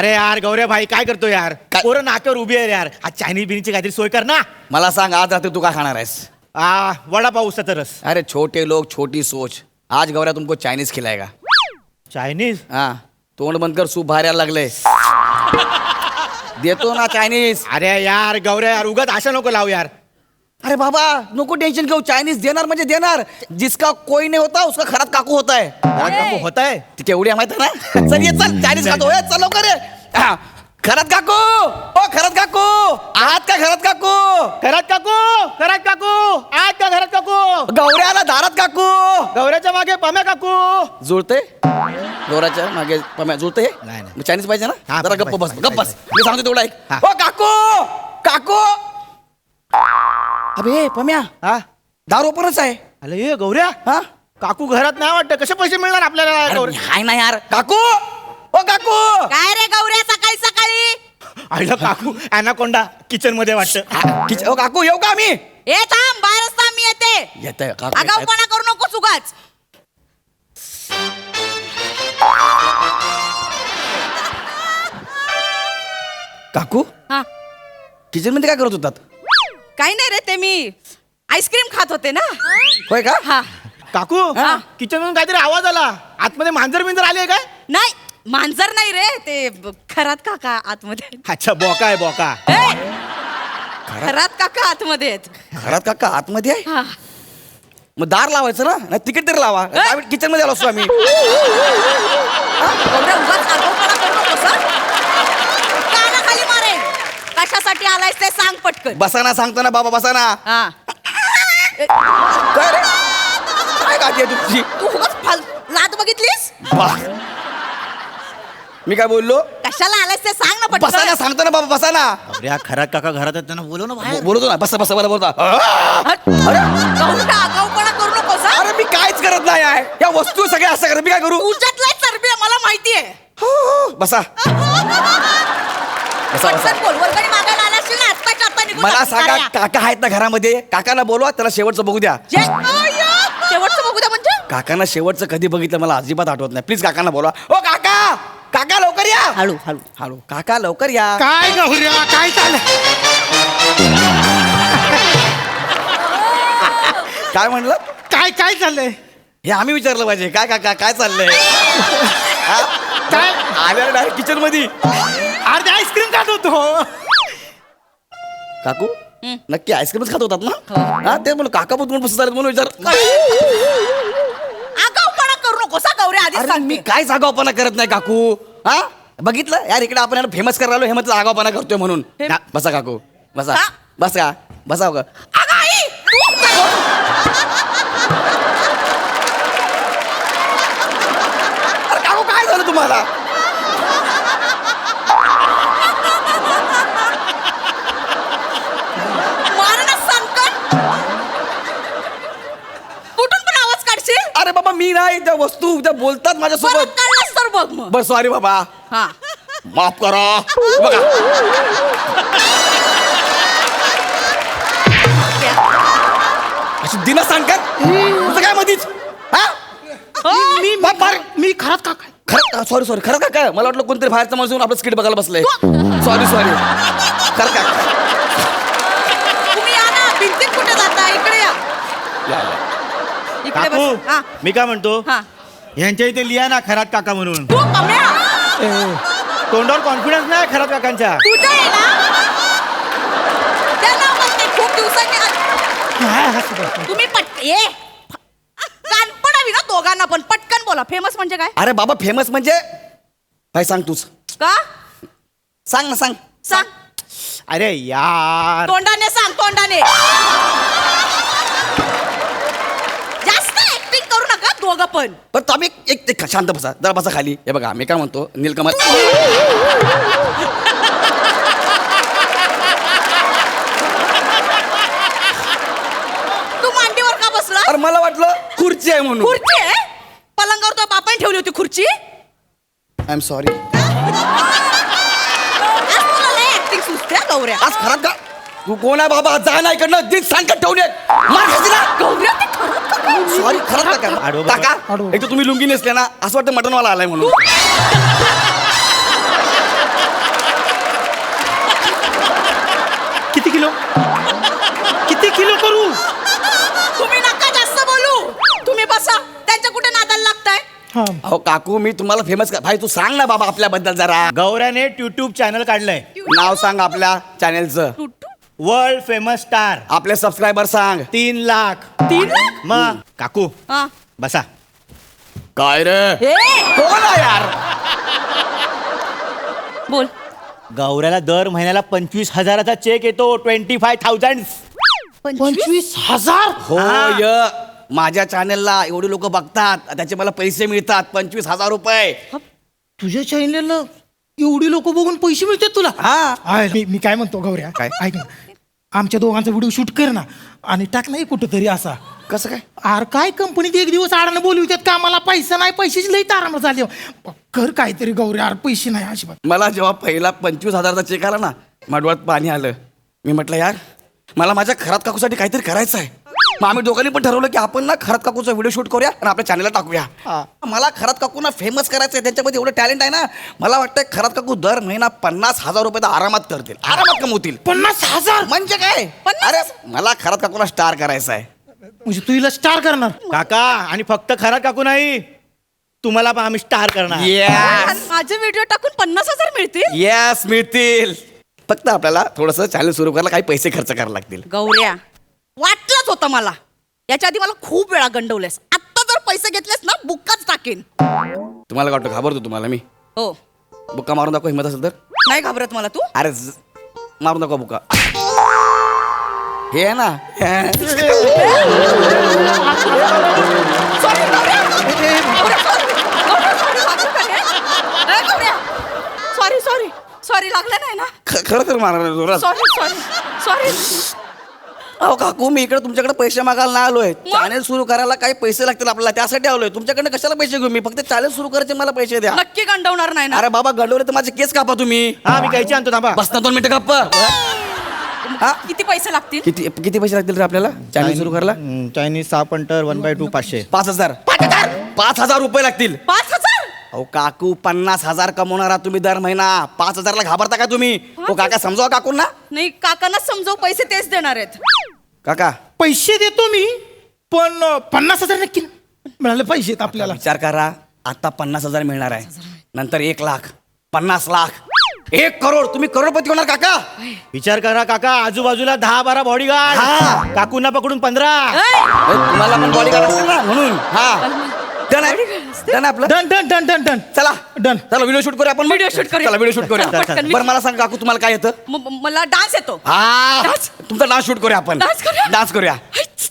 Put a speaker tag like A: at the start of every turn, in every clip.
A: अरे यार गौऱ्या भाई काय करतो यार?
B: काय?
A: पोरं नाक्यावर उभी आहे यार. आज चायनीज बिनीची काहीतरी सोय कर ना.
B: मला सांग आज रात्री तू काय खाणार आहेस?
A: वडापाव उसाचा रस.
B: अरे छोटे लोग छोटी सोच. आज गौऱ्या तुमको चायनीज खिलाएगा.
A: चायनीज?
B: हाँ तोंड बंद कर, सूप बाहेर यायला लागले. देतो ना चायनीज.
A: अरे यार गौऱ्या यार उगाच आशा नको लावू यार.
B: अरे बाबा नको टेंशन घेऊ, चायनीज देणार म्हणजे देणार. जिसका कोई नहीं होता उसका खरात काकू होता है.
A: काकू होत आहे.
B: ती केवढी आहे माहिती आहे ना? चल ये चल चायनीज खातो. ए, चल लवकर ये. हा, खरात काकू ओ खरात काकू आहात का खरात काकू?
A: घरात काकू, घरात काकू, आज का घरात काकू?
B: गौऱ्याला दारात काकू.
A: गौऱ्याच्या मागे पम्या काकू.
B: जुळते गौऱ्याच्या मागे पम्या जुळते.
A: नाही, नाही.
B: मग चायनीज पाहिजे ना?
A: हा,
B: जरा गप्प बस
A: पाहिजे,
B: गप्प बस. मी सांगतो तेवढा ऐक.
A: हा.
B: ओ काकू काकू. अबे पम्या
A: हा
B: दार ओपनच आहे.
A: अरे ये गौऱ्या,
B: हा
A: काकू घरात नाही वाटतं. कसे पैसे मिळणार आपल्याला
B: अरे,
A: गौऱ्या?
B: हाय ना यार काकू. ओ काकू
C: काय रे गौऱ्या सकाळी सकाळी?
A: आईला काकू अॅनाकोंडा किचन मध्ये वाटतं.
B: ओ काकू येऊ का आम्ही?
C: ए थांब, बाहेरच थांब, मी येते.
B: येत आहे काकू.
C: आगाऊपणा करू नको उगाच.
B: काकू
C: हा
B: किचन मध्ये काय करत होतात?
C: काही नाही रे, ते मी आईस्क्रीम खात होते ना.
B: होय का?
C: हा
A: काकू
C: हा.
A: किचन मधून काहीतरी आवाज आला. आतमध्ये मांजर बिंजर आले काय?
C: नाही, मांजर नाही रे, ते खरात काका आतमध्ये.
A: अच्छा बोका आहे बोका.
C: ए, खरात काका आतमध्ये आहेत.
B: घरात काका आतमध्ये आहे.
C: हा.
B: मग दार लावायचं ना? नाही तिकीट तरी लावा. किचन मध्ये आलो असतो आम्ही.
C: गौऱ्या उगाच आगाऊपणा करू नकोस हं? कानाखाली मारेन. कशासाठी आलायस ते सांग पटकन.
B: बसा ना सांगतो ना बाबा बसा ना.
C: हा.
B: काय रे? काय गाठी आहे तुमची?
C: तू उगाच लात बघितलीस?
B: मी काय बोललो?
C: कशाला आलायस ते सांग ना
B: बसा ना
C: पटकन.
B: सांगतो ना बाबा बसा ना.
A: अरे खरात काका घरात आहेत, त्यांना बोलव ना बाहेर.
B: बोलतो ना बसा बसा मला बोलता.
C: हट. गौऱ्या आगाऊपणा करू नकोस हं?
B: अरे मी काहीच करत नाही आहे. या वस्तू सगळ्या असं करत मी काय करू?
C: तुझ्यातलाय चरबी आहे, मला माहितीये.
B: बसा बसा बसा.
C: पटकन बोल, वर्गणी मागायला आला असेल ना, आत्ताच्या आत्ता निघून
B: मला
C: जा.
B: सांगा
C: कार्या.
B: काका आहेत ना घरामध्ये? काकाला बोलवा, त्याला शेवटचं बघू द्या.
C: शेवटचं बघू द्या म्हणजे?
B: काकांना शेवटचं कधी बघितलं मला अजिबात आठवत नाही. प्लीज काकांना बोलवा. ओ काका काका लवकर या.
C: हळू हळू.
B: हॅलो काका लवकर या.
A: काय गौऱ्या काय चाललंय?
B: काय म्हणलं?
A: काय काय चाललंय?
B: हे आम्ही विचारलं पाहिजे. काय काका काय चाललंय?
A: काय?
B: आल्यावर डायरेक्ट किचन मध्ये.
A: अरे आईस्क्रीम खात होतो.
B: काकू नक्की आईस्क्रीमच खात होतात ना? हा ते म्हणून काका पण तुम्हाला बसत म्हणून विचार.
C: आगाऊपणा करू नकोस हं, गौऱ्या आधीच
B: अरे मी
C: सांगते.
B: काय आगाऊपणा करत नाही काकू. हा बघितलं यार इकडे आपण फेमस करायला हे म्हणतो आगाऊपणा करतोय म्हणून. बसा काकू बसा.
C: हा?
B: बसा बसा ग.
C: अगं आई, तू
B: अरे काकू काय झालं तुम्हाला?
C: मार ना संकट. कुठून पण आवाज काढशील?
B: अरे बाबा मी नाही, त्या वस्तू त्या बोलतात
C: परत
B: माझ्यासोबत.
C: काढलास तर बघ मग.
B: बस सॉरी बाबा
C: हा.
B: माफ करा. बघा अशी दिना सांगतात तुझं काय मधीच? हा
A: मी
B: बाप मार.
A: मी खरात काका.
B: खरं सॉरी सॉरी खरं का काय? मला वाटलं कोणतरी बाहेरचा माणूस येऊन आपलं स्किट बघायला बसलंय. सॉरी सॉरी खरं का?
C: तुम्ही या ना, भिंतीत कुठे जाता? इकडे या. इकडे
A: काकू
C: बस. हा.
A: मी काय म्हणतो,
C: हा.
A: यांच्या इथे लिहा ना खरात काका म्हणून.
C: तू कम्या.
A: तोंडावर कॉन्फिडन्स नाही खरात काकांच्या.
C: तुझं आहे ना? त्या नावाने खूप दिवसांनी तुम्ही ये कानपण हवी ना दोघांना पण. पटकन बोला, फेमस म्हणजे काय?
B: अरे बाबा फेमस म्हणजे काय सांग तूच.
C: का?
B: सांग ना सांग.
C: सांग.
A: अरे यार
C: तोंडाने सांग, तोंडाने. जास्त ऍक्टिंग करू नका दोघं पण.
B: पण तुम्ही एक शांत बसा जरा बसा खाली. हे बघा मी काय म्हणतो नीलकमल.
C: तू मांडीवर का बसला?
B: अरे मला वाटलं खुर्ची आहे म्हणून.
C: खुर्ची आहे? पलंगावर तो बापाने ठेवली होती खुर्ची.
B: I am sorry.
C: ऍक्टिंग सुचते हा गौऱ्या.
B: आज खराब का? तू कोण आहे बाबा? जा ना इकडनं. दिन सांगत ठेवले मार खायची ना.
C: गौऱ्या ते खरंच का काय?
B: सॉरी खरंच
A: आडवं
B: का
A: बघा.
B: काका? एक तर तुम्ही लुंगी नेसले ना असं वाटतं मटनवाला आलाय म्हणून.
D: हा.
B: अहो काकू मी तुम्हाला फेमस भाई तू सांग ना बाबा आपल्याबद्दल जरा
A: गौऱ्याने युट्यूब चॅनल काढलंय
B: नाव सांग आपल्या चॅनेलचं.
A: वर्ल्ड फेमस स्टार
B: आपले सबस्क्रायबर सांग.
A: 3 लाख
C: 3 लाख
A: मग काकू
C: हा.
A: बसा.
B: काय रे
C: ए,
B: कोण आहे यार?
C: बोल.
A: गौऱ्याला दर महिन्याला 25,000चा चेक येतो. 25,000.
D: 25,000.
B: हो य माझ्या चॅनेलला एवढे लोक बघतात त्याचे मला पैसे मिळतात 25,000 रुपये.
D: तुझ्या चॅनलला एवढी लोक बघून पैसे मिळतात तुला?
B: हा
D: आहे, मी काय म्हणतो गौऱ्या,
B: काय?
D: ऐक ना, आमच्या दोघांचा व्हिडिओ शूट कर ना आणि टाक नाही कुठंतरी असा.
B: कसं काय?
D: आर काय कंपनीत एक दिवस आडानं बोलवितात का मला पैसा नाही, पैशाची लई तारांब झाली. कर काहीतरी गौऱ्या, आर पैसे नाही अजिबात.
B: मला जेव्हा पहिला 25,000चा चेक आला ना माडवात पाणी आलं. मी म्हटलं यार मला माझ्या खरात काकूसाठी काहीतरी करायचं आहे. मग आम्ही दोघांनी पण ठरवलं की आपण ना खरात काकूचा व्हिडिओ शूट करूया आणि आपल्या चॅनलला टाकूया. मला खरात काकूंना फेमस करायचं आहे. त्यांच्यामध्ये एवढं टॅलेंट आहे ना. मला वाटतं खरात काकू दर महिना 50,000 रुपये तर आरामात करतील, आरामात कमवतील.
D: 50,000
B: म्हणजे काय?
C: 50,000?
B: अरे मला खरात काकूला स्टार करायचं आहे.
D: म्हणजे तू हिला स्टार करणार?
A: काका आणि फक्त खरा काकू नाही, तुम्हाला पण आम्ही स्टार करणार.
B: येस
C: माझे व्हिडिओ टाकून 50,000 मिळतील.
B: येस मिळतील. फक्त आपल्याला थोडंसं चॅनल सुरू करायला काही पैसे खर्च करायला लागतील.
C: गौऱ्या, वाटलंच होतं मला. याच्या आधी मला खूप वेळा गंडवलेस. आत्ता जर पैसे घेतलेस ना बुक्काच टाकेन.
B: तुम्हाला काय वाटतं घाबरतो तुम्हाला मी?
C: हो,
B: बुक्का मारून दाखव हिंमत असेल तर.
C: नाही घाबरत मला तू.
B: अरे मारून दाखव बुक्का. हे आहे ना
C: Sorry, गौऱ्या. गौऱ्या, sorry. सॉरी लागलं नाही ना.
B: खरं तर मारणार जोरात.
C: सॉरी.
B: अहो काकू मी इकडे तुमच्याकडे पैसे मागायला नाही आलोय. चॅनल सुरू करायला काही पैसे लागतील आपल्याला, त्यासाठी आलोय. तुमच्याकडे कशाला पैसे घेऊ? मी फक्त चॅनल सुरू करायचे, मला पैसे द्या.
C: नक्की गंडवणार नाही ना.
B: अरे बाबा गंडवले तर माझे केस कापा तुम्ही.
A: हा मी कैची आणतो थांबा.
B: बस ना 2 मिनिटं काप. हा
C: किती पैसे लागतील?
B: किती पैसे लागतील रे आपल्याला चॅनल सुरू करायला?
A: Chinese 6 punter 1/2 500.
B: 5,000 5,000 रुपये लागतील.
C: 5,000?
B: अहो काकू 50,000 कमवणार आहात तुम्ही दर महिना. 5,000ला घाबरता का तुम्ही? हो काका समजावा काकूंना.
C: नाही, काकांना समजाव, पैसे तेच देणार आहेत.
B: काका
D: पैसे देतो मी, पण 50,000 नक्की मिळाले पाहिजेत आपल्याला.
B: विचार करा, आता 50,000 मिळणार आहे, नंतर 1 लाख, 50 लाख, 1 करोड. तुम्ही करोडपती होणार काका.
A: विचार करा काका, आजूबाजूला 10-12 बॉडीगार्ड,
B: हा.
A: काकूंना पकडून 15.
C: ऐ,
B: तुम्हाला पण बॉडीगार्ड असतील ना म्हणून. हा डन आहे. डन आपलं.
D: Done done done done done.
B: चला
D: Done.
B: चला व्हिडिओ शूट करूया आपण.
C: Video shoot करूया.
B: चला व्हिडिओ शूट करूया.
C: पटकन.
B: बरं मला सांग काकू तुम्हाला काय येतं?
C: मला डान्स येतो.
B: हा
C: Dance?
B: तुमचा डान्स शूट करूया आपण.
C: Dance करूया?
B: डान्स करूया.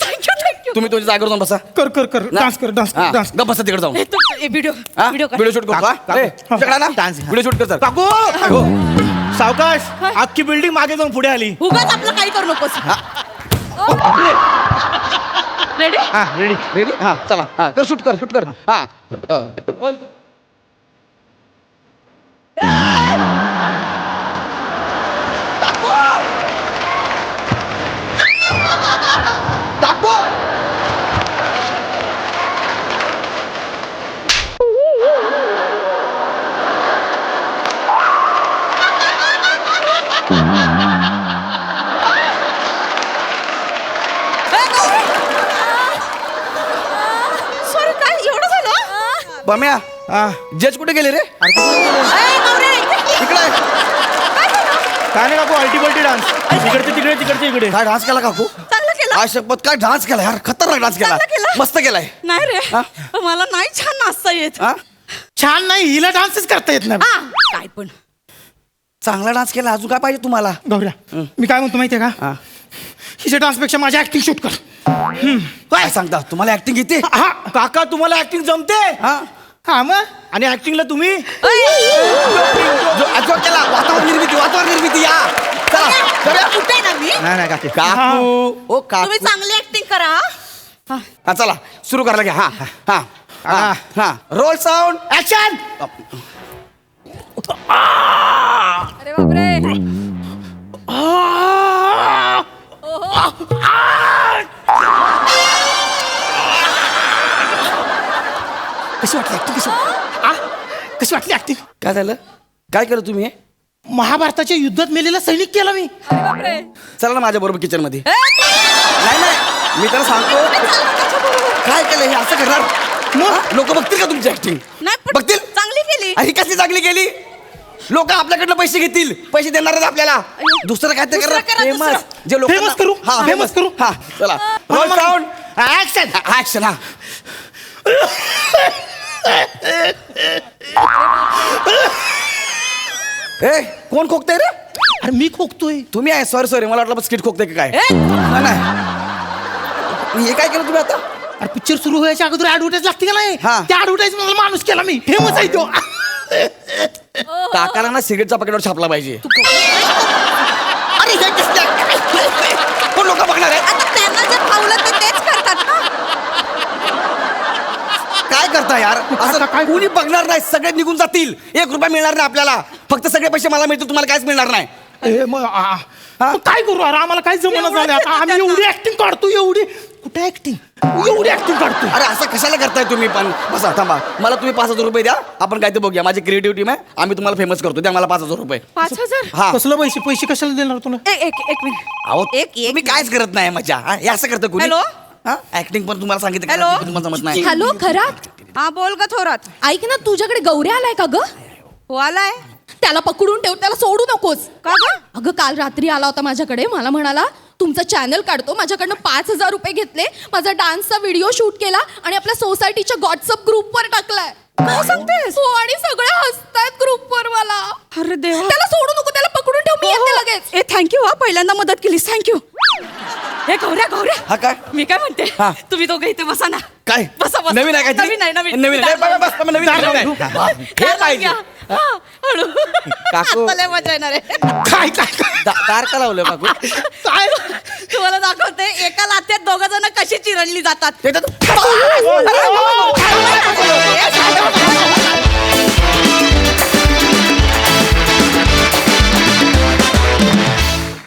C: थँक्यू.
B: तुम्ही तुमच्या जागेवर जाऊन बसा.
D: कर कर कर डान्स कर डान्स कर डान्स.
B: गप बसा तिकडे जाऊन.
C: व्हिडिओ
B: व्हिडिओ शूट करतो.
A: Dance.
B: व्हिडिओ शूट कर सर.
A: काकू
B: हो.
A: सावकाश, अख्खी बिल्डिंग मागे जाऊन पुढे आली.
C: उगाच आपलं काही करू नकोस. रेडी?
B: हा रेडी रेडी. हा चला. हा कर शूट कर. हा
C: सॉरी, काय एवढं झालं?
B: बम्या जज कुठे गेले रे?
C: ऐ, गौऱ्या, इकडे.
B: इकडे आहे.
A: काय नाही काकू, अल्टिमेटली डान्स. इकडचे तिकडे, तिकडचे इकडे.
B: काय डान्स केला काकू?
C: चांगलं केलं.
B: काय शपथ काय डान्स केला यार. खतरनाक डान्स केला.
C: चांगला केला.
B: मस्त केलाय.
C: नाही रे,
B: हा?
C: मला नाही छान नाचता येत.
B: हा
D: छान नाही, हिला डान्सच करता येत नाही.
C: हा, काय पण.
B: चांगला डान्स केला. अजून काय पाहिजे तुम्हाला?
D: गौऱ्या, मी काय म्हणतो माहितीये का,
B: हा
D: हिच्या डान्सपेक्षा माझी ऍक्टिंग शूट कर.
B: काय सांगता? तुम्हाला ऍक्टिंग येते?
A: हा काका, तुम्हाला ऍक्टिंग जमते.
B: हा
D: हा मग
A: आणि ऍक्टिंगला तुम्ही
B: जो केला. वातावरण निर्मिती या. चला
C: गौऱ्या, कुठे ना मी?
A: नाही काकी.
B: काकू ओ काकू.
C: तुम्ही चांगली ऍक्टिंग करा. हा.
B: हा चला सुरू करायला घ्या. हा हा हा हा रोल साऊंड ऍक्शन.
C: अरे बापरे.
D: कशी वाटली ऍक्टिंग? कशी वाटली ऍक्टिंग?
B: काय झालं? काय केलं तुम्ही हे?
D: महाभारताच्या युद्धात मेलेला सैनिक केला मी.
C: अरे बापरे.
B: चला ना माझ्या बरोबर किचन मध्ये.
C: ए,
B: नाही मी त्याला सांगतो काय केलं हे असं करणार.
D: मग?
B: लोक बघतील का तुमची ऍक्टिंग
C: नाही पण
B: बघतील
C: चांगली केली.
B: ही कसली चांगली केली लोक आपल्याकडनं पैसे घेतील पैसे देणार आहेत आपल्याला दुसरं काय ते
C: दुसरं करा,
B: फेमस
C: दुसरं.
B: जे लोक
D: Famous करू?
B: हा
D: Famous
B: फेमस
D: करू?
B: हा चला रोल साऊंड
A: ऍक्शन
B: ऍक्शन हा ए कोण खोकतंय रे
D: अरे मी खोकतोय.
B: तुम्ही आहे सॉरी मला वाटलं स्किट खोकते का काय
C: ए,
B: नाही हे काय केलं तुम्ही आता
D: अरे पिक्चर सुरू व्हायच्या अगोदर ऍडव्हर्टाईज लागते का नाही
B: हा.
D: त्या ऍडव्हर्टाईज मला माणूस केला मी फेमस आहे तो.
B: काकाला ना सिगरेटचा पॅकेटवर छापला पाहिजे अरे हे कसलं? कोण लोक बघणार आहे
C: आता त्यांना जे फावलं ते तेच करतात ना.
B: काय करता यार असं
D: काय-
B: कोणी बघणार नाही सगळे निघून जातील 1 रुपया मिळणार नाही आपल्याला फक्त सगळे पैसे मला मिळतील तुम्हाला काहीच मिळणार नाही
D: ए, मग काय करू अरे आम्हाला काय जमना झालं आता आम्ही एवढी ऍक्टिंग काढतो एवढी कुठे ऍक्टिंग एवढी ऍक्टिंग काढतो.
B: अरे असं कशाला करताय तुम्ही पण बसा थांबा मला तुम्ही 5,000 रुपये द्या आपण काय ते बघूया माझी क्रिएटिव्ह टीम आहे आम्ही तुम्हाला फेमस करतो द्या मला 5,000 रुपये
C: 5,000.
B: हा
D: कसलं पैसे पैसे कशाला देणार तुला.
C: एक मिनिट.
B: अहो
C: एक
B: तुम्ही कायच करत नाही मजा हा, हे असं करतं कोणी
C: हॅलो?
B: हा ऍक्टिंग पण तुम्हाला सांगितलं
C: हॅलो?
B: का तुम्हाला जमत नाही
E: हॅलो खरात
C: हा बोल ग थोरात.
E: ऐक ना तुझ्याकडे गौऱ्या आलाय का ग
C: हो आलाय
E: त्याला पकडून ठेव त्याला सोडू नकोस
C: का ग?
E: अगं काल रात्री आला होता माझ्याकडे मला म्हणाला तुमचं चॅनल काढतो माझ्याकडनं 5,000 रुपये घेतले माझा डान्सचा व्हिडिओ शूट केला आणि आपल्या सोसायटीच्या व्हॉट्सअप ग्रुपवर टाकलाय
C: काय सांगतेस?
E: हो आणि सगळे हसतायत ग्रुपवर मला
C: अरे देवा.
E: त्याला सोडू नको त्याला पकडून ठेव मी येते लगेच
C: ए थँक्यू हा पहिल्यांदा मदत केलीस थँक्यू. हे गौऱ्या
B: हा काय
C: मी काय म्हणते
B: हा.
C: तुम्ही दोघं इथे बसा ना.
B: काय
C: बसा बसा.
B: नवीन आहे काय
C: नवीन आहे नवीन
B: नवीन आहे. बस, बस, बस, नवीन आहे. हे पाहिजे
C: हा, हळू
B: काकू.
C: आता लय मजा येणार आहे.
D: काय काय काय
B: दार का लावलं काकू
D: काय
C: तुम्हाला दाखवते एका लात्यात दोघ जण कशी चिरडली जातात.
B: ते तर-